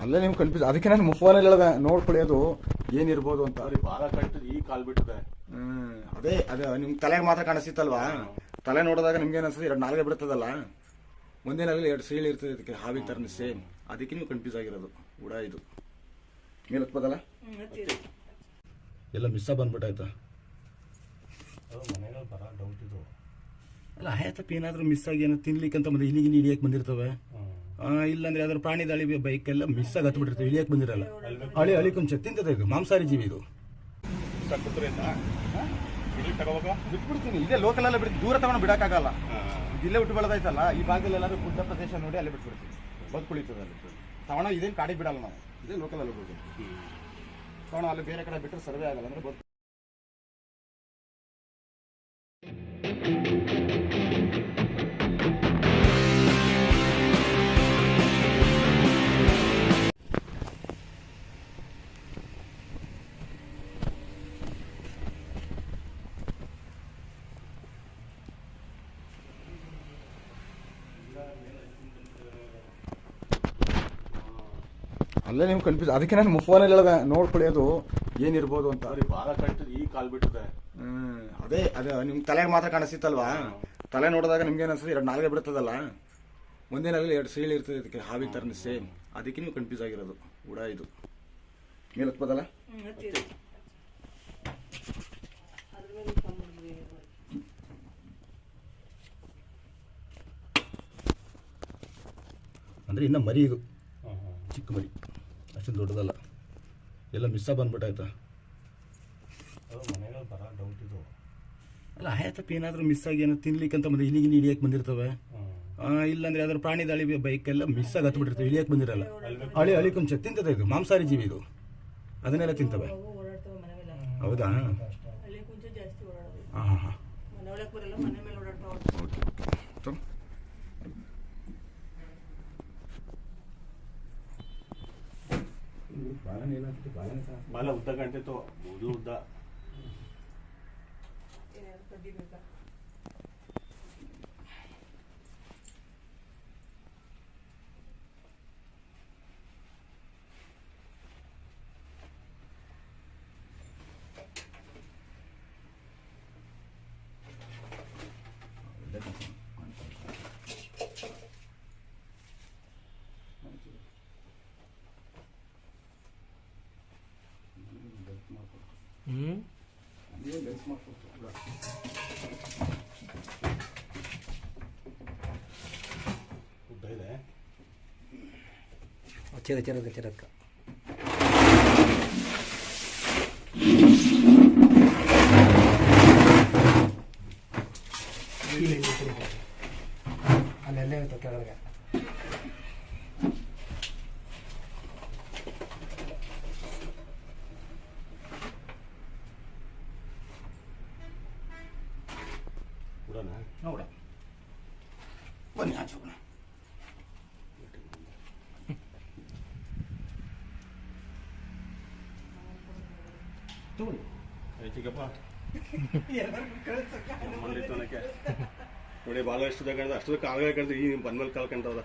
ಅಲ್ಲೇ ನಿಮ್ಗೆ ಕನ್ಫ್ಯೂಸ್, ಅದಕ್ಕೆ ನಾನು ಫೋನಲ್ಲಿ ಹೇಳ್ದೆ ನೋಡ್ಕೊಳ್ಳಿ ಅದು ಏನಿರ್ಬೋದು ಅಂತ. ಅವ್ರಿಗೆ ಬಾಲ ಕಟ್ತದೆ, ಈ ಕಾಲ್ ಬಿಟ್ಟದೆ. ಅದೇ ನಿಮ್ ತಲೆಗೆ ಮಾತ್ರ ಕಾಣಿಸ್ತಿತ್ತಲ್ವಾ, ತಲೆ ನೋಡಿದಾಗ ನಿಮ್ಗೆ ಅನ್ಸುತ್ತೆ ಎರಡು ನಾಲ್ಗೆ ಬಿಡ್ತದಲ್ಲ, ಒಂದೇನಾಗಲಿ ಎರಡು ಸೀಳು ಇರ್ತದೆ ಇದಕ್ಕೆ, ಹಾವಿ ಥರನೇ ಸೇಮ್. ಅದಕ್ಕೆ ನೀವು ಕನ್ಫ್ಯೂಸ್ ಆಗಿರೋದು. ಉಡ ಇದು ಮೇಲೆ ಹತ್ಬೋದಲ್ಲ, ಎಲ್ಲ ಮಿಸ್ಸ ಬಂದ್ಬಿಟ್ಟಾಯ್ತಾ. ಮನೆಗಳು ಬರ ಡೌಟ್ ಇದು ಅಲ್ಲ, ಆಯ್ತಪ್ಪ ಏನಾದರೂ ಮಿಸ್ ಆಗಿ ಏನೋ ತಿನ್ಲಿಕ್ಕೆ ಅಂತ ಬಂದು ಇಲ್ಲಿಗೆ ಹಿಡಿಯಕ್ಕೆ ಬಂದಿರ್ತವೆ. ಇಲ್ಲಾಂದ್ರೆ ಯಾವ್ದಾದ್ರು ಪ್ರಾಣಿ ದಾಳಿ ಬೈಕೆಲ್ಲ ಮಿಸ್ ಆಗಿ ಹತ್ಬಿಟ್ಟಿರ್ತವೆ, ಇಳಿಯಕ್ಕೆ ಬಂದಿರಲ್ಲ. ಅಳಿ ಕೊಂಚ ತಿಂತದೆ, ಇದು ಮಾಂಸಾಹಾರಿ ಜೀವಿ ಇದು. ಬಿಟ್ಬಿಡ್ತೀನಿ, ಇದೇ ಲೋಕಲ್ ಎಲ್ಲ ಬಿಟ್ಟು ದೂರ ತಗೊಂಡು ಬಿಡಕ್ಕಾಗಲ್ಲ. ಇಲ್ಲೇ ಬಿಟ್ಟು ಬೆಳೆದೈತಲ್ಲ, ಈ ಭಾಗದಲ್ಲಿ ಎಲ್ಲರೂ ಗುಡ್ಡ ಪ್ರದೇಶ ನೋಡಿ ಅಲ್ಲೇ ಬಿಟ್ಬಿಡ್ತೀವಿ, ಬದುಕುಳಿತದೆ ಅಲ್ಲಿ ತಗೊಂಡು. ಇದೇನು ಕಾಡಿಗೆ ಬಿಡಲ್ಲ ನಾವು, ಇದೇ ಲೋಕಲ್ ಎಲ್ಲ ಬಿಡ್ತೀವಿ ತಗೊಂಡು. ಅಲ್ಲಿ ಬೇರೆ ಕಡೆ ಬಿಟ್ಟರೆ ಸರ್ವೆ ಆಗಲ್ಲ ಅಂದ್ರೆ ಬದುಕು. ಅಲ್ಲೇ ನಿಮ್ಗೆ ಕನ್ಫ್ಯೂಸ್, ಅದಕ್ಕೆ ನಾನು ಫೋನಲ್ಲಿ ಹೇಳ್ದೆ ನೋಡ್ಕೊಳ್ಳಿ ಅದು ಏನಿರ್ಬೋದು ಅಂತ. ಅವ್ರಿಗೆ ಬಾಲ ಕಟ್ತದೆ, ಈ ಕಾಲ್ ಬಿಟ್ಟದೆ. ಅದೇ ನಿಮ್ ತಲೆಗೆ ಮಾತ್ರ ಕಾಣಿಸ್ತಿತ್ತಲ್ವಾ, ತಲೆ ನೋಡಿದಾಗ ನಿಮ್ಗೆ ಅನ್ಸುತ್ತೆ ಎರಡು ನಾಲ್ಗೆ ಬಿಡ್ತದಲ್ಲ, ಒಂದೇನಾಗಲಿ ಎರಡು ಸೀಳು ಇರ್ತದೆ ಇದಕ್ಕೆ, ಹಾವಿ ಥರನೇ ಸೇಮ್. ಅದಕ್ಕೆ ನೀವು ಕನ್ಫ್ಯೂಸ್ ಆಗಿರೋದು. ಉಡ ಇದು ಮೇಲೆ ಹತ್ಬೋದಲ್ಲ, ಅಂದರೆ ಇನ್ನು ಮರಿ ಇದು, ಚಿಕ್ಕ ಮರಿ, ಅಷ್ಟೊಂದು ದೊಡ್ಡದಲ್ಲ. ಎಲ್ಲ ಮಿಸ್ಸ ಬಂದ್ಬಿಟ್ಟಾಯ್ತಾ. ಮನೆಗಳು ಬರ ಡೌಟ್ ಇದು ಅಲ್ಲ, ಆಯ್ತಪ್ಪ ಏನಾದರೂ ಮಿಸ್ ಆಗಿ ಏನೋ ತಿನ್ಲಿಕ್ಕೆ ಅಂತ ಬಂದು ಇಲ್ಲಿಗೆ ಹಿಡಿಯಕ್ಕೆ ಬಂದಿರ್ತವೆ. ಇಲ್ಲಾಂದ್ರೆ ಯಾವ್ದಾದ್ರು ಪ್ರಾಣಿ ದಾಳಿ ಬೈಕೆಲ್ಲ ಮಿಸ್ ಆಗಿ ಹತ್ಬಿಟ್ಟಿರ್ತವೆ, ಇಳಿಯಕ್ಕೆ ಬಂದಿರಲ್ಲ. ಅಳಿ ಕೊಂಚ ತಿಂತದೆ, ಇದು ಮಾಂಸಾಹಾರಿ ಜೀವಿ ಇದು, ಅದನ್ನೆಲ್ಲ ತಿಂತವೆ. ಹೌದಾ? ಹಾಂ ಹಾಂ ಹಾಂ, ಓಕೆ ಓಕೆ. ಬಾಲ ಉದ್ದ ಗಂಟೆತ್ತು, ಉದ್ದ ಉದ್ದ ಇದೆ. ಚಿರಕ ಅಲ್ಲೆಲ್ಲೇ ಇತ್ತು ಕೆಳಗೆ. ನೋಡ ಬನ್ನಿ ಆಚೆ ಹೋಗೋಣ. ತಗೊಳ್ಳಿ ಚಿಕ್ಕಪ್ಪ ನೋಡಿ, ಬಾಲ ಎಷ್ಟು ಕಂಡ್ರೆ ಅಷ್ಟು ಕಾಲ್ಗಳು ಕಂಡ್ರೆ ಈ ಬಂದ್ಮೇಲೆ ಕಾಲ್ ಕಂಡ್ರದ.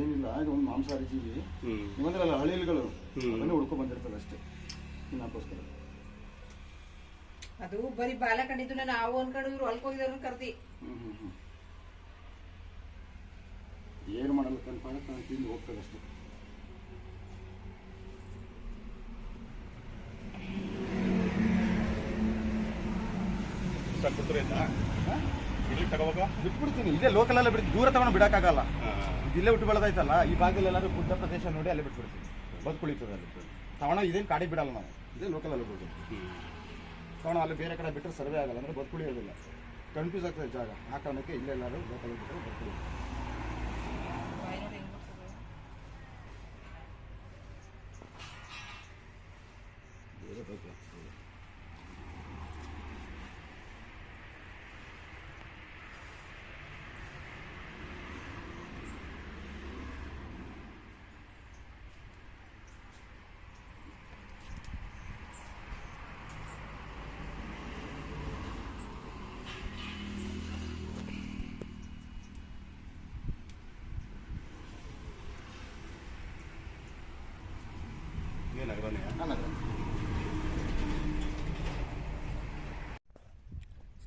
ಏನಿಲ್ಲ, ಇದು ಒಂದು ಮಾಂಸಾಹಾರಿ ಜೀವಿ. ನಿಮ್ಮಂದ್ರಲ್ಲ ಹಳ್ಳಿಗಳು ಅದನ್ನೇ ಹುಡ್ಕೊಂಡ್ ಬಂದಿರ್ತದೆ ಅಷ್ಟೇ, ಇನ್ನಕ್ಕೋಸ್ಕರ. ಅದು ಬರೀ ಬಾಲ ಕಂಡಿದ್ದು, ನಾನು ಹಾವು ಅನ್ಕೊಂಡು ಇವ್ರು ಹೊಲ್ಕ್ ಹೋಗಿದ್ರು ಕರ್ದಿ. ಏನು ಮಾಡಲ್ಲ, ಕನ್ಫರ್ಮ್ ತಿಂದು ಹೋಗ್ತದೆ ಅಷ್ಟೇ. ಬಿಟ್ಬಿಡ್ತೀನಿ, ಇದೇ ಲೋಕಲ್ ಎಲ್ಲ ಬಿಟ್ಟು ದೂರ ತಗೊಂಡು ಬಿಡಕ್ಕಾಗಲ್ಲ. ಇಲ್ಲೇ ಬಿಟ್ಟು ಬೆಳೆದೈತಲ್ಲ, ಈ ಭಾಗದಲ್ಲಿ ಎಲ್ಲರೂ ಗುಡ್ಡ ಪ್ರದೇಶ ನೋಡಿ ಅಲ್ಲೇ ಬಿಟ್ಬಿಡ್ತೀವಿ, ಬದುಕುಳಿತದೆ ಅಲ್ಲಿ ತಗೊಂಡು. ಇದೇನು ಕಾಡಿಗೆ ಬಿಡಲ್ಲ ನಾವು, ಇದೇ ಲೋಕಲ್ ಎಲ್ಲ ಬಿಡ್ತೀವಿ ತಗೊಂಡು. ಅಲ್ಲಿ ಬೇರೆ ಕಡೆ ಬಿಟ್ಟರೆ ಸರ್ವೆ ಆಗಲ್ಲ ಅಂದರೆ ಬದುಕುಳಿಯೋದಿಲ್ಲ, ಕನ್ಫ್ಯೂಸ್ ಆಗ್ತದೆ ಜಾಗ. ಆ ಕಾರಣಕ್ಕೆ ಇಲ್ಲೇ ಎಲ್ಲರೂ ಲೋಕಲ್ ಬಿಟ್ಟರೆ ಬದುಕುಳಿ. ಬೇರೆ ಬೇಕು.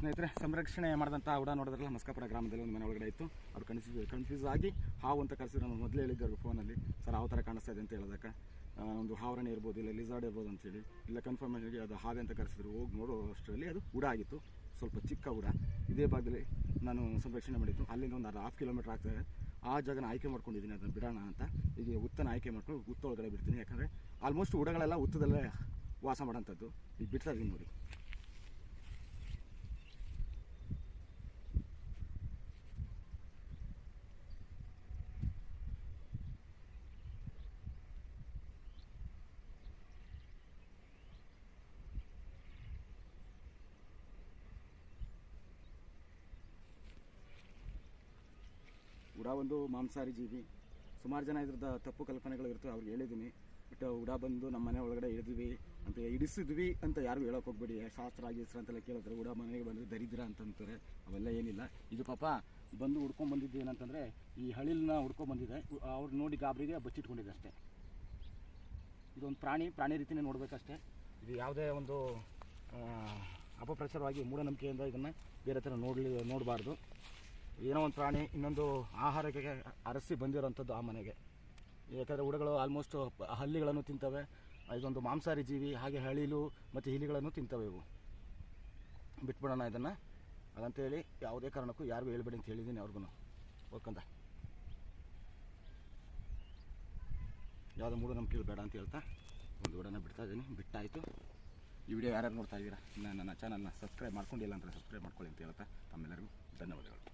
ಸ್ನೇಹಿತರೆ, ಸಂರಕ್ಷಣೆ ಮಾಡಿದಂಥ ಉಡ ನೋಡಿದ್ರಲ್ಲ, ಮಸ್ಕಾಪುರ ಗ್ರಾಮದಲ್ಲಿ ಒಂದು ಮನೆ ಒಳಗಡೆ ಇತ್ತು. ಅವ್ರು ಕನ್ಫ್ಯೂಸ್ ಆಗಿ ಹಾವು ಅಂತ ಕರೆಸಿದ್ರು. ನಾನು ಮೊದಲೇ ಹೇಳಿದ್ದರು ಫೋನಲ್ಲಿ, ಸರ್ ಹಾವು ಥರ ಕಾಣಿಸ್ತಾ ಇದೆ ಅಂತ ಹೇಳಿದಾಗ ಒಂದು ಹಾವರಣೆ ಇರ್ಬೋದು, ಇಲ್ಲ ಲಿಸಾರ್ಡ್ ಇರ್ಬೋದು ಅಂತೇಳಿ, ಇಲ್ಲ ಕನ್ಫರ್ಮ್ ಆಗಿ ಅದು ಹಾವೆ ಅಂತ ಕರೆಸಿದ್ರು. ಹೋಗಿ ನೋಡೋ ಅಷ್ಟರಲ್ಲಿ ಅದು ಉಡ ಆಗಿತ್ತು, ಸ್ವಲ್ಪ ಚಿಕ್ಕ ಉಡ. ಇದೇ ಭಾಗದಲ್ಲಿ ನಾನು ಸಂರಕ್ಷಣೆ ಮಾಡಿದ್ದು. ಅಲ್ಲಿಂದ ಒಂದು 1/2 ಕಿಲೋಮೀಟರ್ ಆಗ್ತದೆ. ಆ ಜಾಗನ ಆಯ್ಕೆ ಮಾಡ್ಕೊಂಡಿದ್ದೀನಿ, ಅದನ್ನು ಬಿಡೋಣ ಅಂತ. ಈಗ ಉತ್ತನ ಆಯ್ಕೆ ಮಾಡ್ಕೊಂಡು ಉತ್ತೊಳಗಡೆ ಬಿಡ್ತೀನಿ. ಯಾಕಂದರೆ ಆಲ್ಮೋಸ್ಟ್ ಉಡಗಳೆಲ್ಲ ಉತ್ತದಲ್ಲೇ ವಾಸ ಮಾಡೋಂಥದ್ದು. ಈಗ ಬಿಡ್ತಾ ಇದ್ದೀನಿ ನೋಡಿ. ಉಡ ಒಂದು ಮಾಂಸಾಹಾರಿ ಜೀವಿ. ಸುಮಾರು ಜನ ಇದ್ರದ್ದು ತಪ್ಪು ಕಲ್ಪನೆಗಳು ಇರ್ತವೆ, ಅವ್ರಿಗೆ ಹೇಳಿದ್ದೀನಿ. ಬಟ್ ಉಡ ಬಂದು ನಮ್ಮ ಮನೆ ಒಳಗಡೆ ಹಿಡಿಸಿದ್ವಿ ಅಂತ ಯಾರು ಹೇಳೋಕೆ ಹೋಗ್ಬೇಡಿ. ಶಾಸ್ತ್ರ ಆಗಿಸ್ತ್ರ ಅಂತೆಲ್ಲ ಕೇಳಿದ್ರೆ ಉಡ ಮನೆಗೆ ಬಂದರೆ ದರಿದ್ರ ಅಂತಂತಾರೆ. ಅವೆಲ್ಲ ಏನಿಲ್ಲ. ಇದು ಪಾಪ ಬಂದು ಹುಡ್ಕೊಂಡ್ಬಂದಿದ್ದು ಏನಂತಂದರೆ, ಈ ಹಳಿಲನ್ನ ಹುಡ್ಕೊಂಡ್ಬಂದಿದೆ. ಅವ್ರು ನೋಡಿ ಗಾಬರಿಗೆ ಬಚ್ಚಿಟ್ಕೊಂಡಿದೆ ಅಷ್ಟೇ. ಇದೊಂದು ಪ್ರಾಣಿ ರೀತಿಯೇ ನೋಡಬೇಕಷ್ಟೇ. ಇದು ಯಾವುದೇ ಒಂದು ಅಪಪ್ರಚಾರವಾಗಿ ಮೂಢನಂಬಿಕೆಯಿಂದ ಇದನ್ನು ಬೇರೆ ಥರ ನೋಡಬಾರ್ದು. ಏನೋ ಒಂದು ಪ್ರಾಣಿ ಇನ್ನೊಂದು ಆಹಾರಕ್ಕೆ ಅರಸಿ ಬಂದಿರೋಂಥದ್ದು ಆ ಮನೆಗೆ. ಯಾಕಂದರೆ ಉಡಗಳು ಆಲ್ಮೋಸ್ಟ್ ಹಲ್ಲಿಗಳನ್ನು ತಿಂತವೆ. ಇದೊಂದು ಮಾಂಸಾಹಾರಿ ಜೀವಿ. ಹಾಗೆ ಹಳಿಲು ಮತ್ತು ಇಲಿಗಳನ್ನು ತಿಂತವೆ. ಇವು ಬಿಟ್ಬಿಡೋಣ ಇದನ್ನು ಅದಂತೇಳಿ ಯಾವುದೇ ಕಾರಣಕ್ಕೂ ಯಾರಿಗೂ ಹೇಳ್ಬೇಡಿ ಅಂತ ಹೇಳಿದ್ದೀನಿ ಅವ್ರಿಗೂ. ಓದ್ಕೊಂಡ ಯಾವುದೋ ಮೂಢನಂಬಿಕೆಗಳು ಬೇಡ ಅಂತ ಹೇಳ್ತಾ ಒಂದು ಉಡನ ಬಿಡ್ತಾ ಇದ್ದೀನಿ. ಬಿಟ್ಟಾಯಿತು. ಈ ವಿಡಿಯೋ ಯಾರ್ಯಾರು ನೋಡ್ತಾ ಇದ್ದೀರಾ, ನನ್ನ ಚಾನಲ್ನ ಸಬ್ಸ್ಕ್ರೈಬ್ ಮಾಡ್ಕೊಂಡಿಲ್ಲ ಅಂದರೆ ಸಬ್ಸ್ಕ್ರೈಬ್ ಮಾಡ್ಕೊಳ್ಳಿ ಅಂತ ಹೇಳ್ತಾ ತಮ್ಮೆಲ್ಲರಿಗೂ ಧನ್ಯವಾದಗಳು.